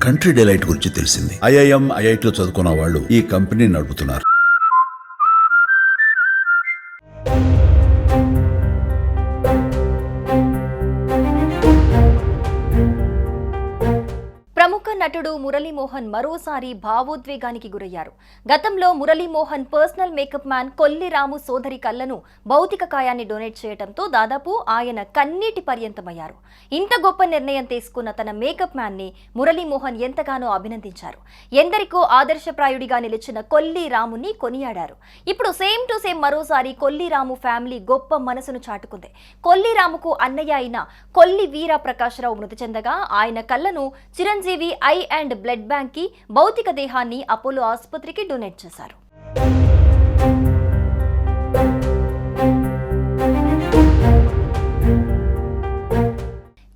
Country delight గురించి తెలిసింది. IIM, ఐఐటిలో చదువుకున్న వాళ్ళు ఈ కంపెనీ నడుపుతున్నారు. ప్రముఖ నటుడు మురళీమోహన్ మరోసారి భావోద్వేగానికి గురయ్యారు. గతంలో Murali Mohan personal makeup man Kolli Ramu సోదరి కళ్లను భౌతిక కాయాన్ని డొనేట్ చేయడంతో దాదాపు ఆయన కన్నీటి పర్యంతమయ్యారు. ఇంత గొప్ప నిర్ణయం తీసుకున్న తన మేకప్ మ్యాన్ ని మురళీమోహన్ ఎంతగానో అభినందించారు. ఎందరికో ఆదర్శప్రాయుడిగా నిలిచిన కొల్లి రాముని కొనియాడారు. ఇప్పుడు సేమ్ టు సేమ్ మరోసారి కొల్లి రాము ఫ్యామిలీ గొప్ప మనసును చాటుకుంది. కొల్లి రాముకు అన్నయ్య అయిన కొల్లి వీర ప్రకాశరావు మృతి చెందగా ఆయన కళ్లను Chiranjeevi eye and blood bank కి భౌతిక దేహాన్ని అపోలో ఆసుపత్రికి డొనేట్ చేశారు.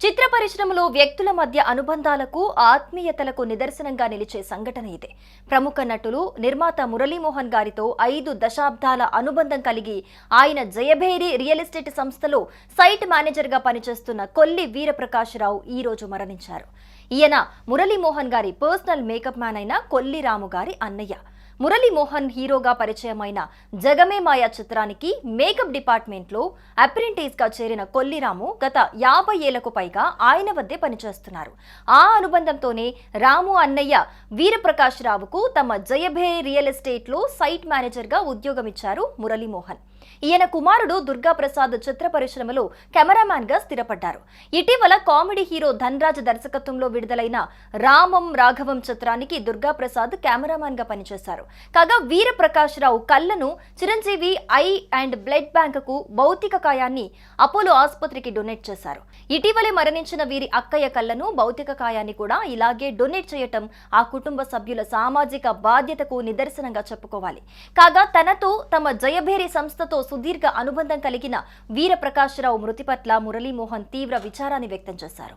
చిత్ర పరిశ్రమలో వ్యక్తుల మధ్య అనుబంధాలకు, ఆత్మీయతలకు నిదర్శనంగా నిలిచే సంఘటన ఇదే. ప్రముఖ నటులు, నిర్మాత మురళీమోహన్ గారితో 5 దశాబ్దాల అనుబంధం కలిగి ఆయన జయభేరి రియల్ ఎస్టేట్ సంస్థలో సైట్ మేనేజర్గా పనిచేస్తున్న కొల్లి వీరప్రకాశరావు ఈ రోజు మరణించారు. ఈయన మురళీమోహన్ గారి పర్సనల్ మేకప్ మ్యాన్ అయిన కొల్లి రాము గారి అన్నయ్య. మురళీమోహన్ హీరోగా పరిచయమైన జగమే మాయా చిత్రానికి మేకప్ డిపార్ట్మెంట్లో అప్రెంటిస్ గా చేరిన కొల్లిరాము గత 50 ఏళ్లకు పైగా ఆయన వద్దే పనిచేస్తున్నారు. ఆ అనుబంధంతోనే రాము అన్నయ్య వీరప్రకాశరావుకు తమ జయభేరి రియల్ ఎస్టేట్ లో సైట్ మేనేజర్ గా ఉద్యోగం ఇచ్చారు మురళీమోహన్. ఈయన కుమారుడు దుర్గాప్రసాద్ చిత్ర పరిశ్రమలో కెమెరామ్యాన్ గా స్థిరపడ్డారు. ఇటీవల కామెడీ హీరో ధన్రాజ్ దర్శకత్వంలో విడుదలైన రామం రాఘవం చిత్రానికి దుర్గాప్రసాద్ కెమెరామ్యాన్ గా పనిచేశారు. కాగా వీరప్రకాశరావు కళ్లను Chiranjeevi eye and blood bank కు భౌతిక కాయాన్ని అపోలో ఆసుపత్రికి డొనేట్ చేశారు. ఇటీవలే మరణించిన వీరి అక్కయ్య కళ్లను భౌతిక కాయాన్ని కూడా ఇలాగే డొనేట్ చేయటం ఆ కుటుంబ సభ్యుల సామాజిక బాధ్యతకు నిదర్శనంగా చెప్పుకోవాలి. కాగా తనతో తమ జయభేరి సంస్థతో సుదీర్ఘ అనుబంధం కలిగిన వీరప్రకాశరావు మృతి పట్ల మురళీమోహన్ తీవ్ర విచారాన్ని వ్యక్తం చేశారు.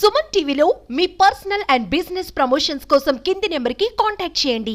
సుమన్ టీవీలో మీ పర్సనల్ అండ్ బిజినెస్ ప్రమోషన్స్ కోసం కింది నెంబర్కి కాంటాక్ట్ చేయండి.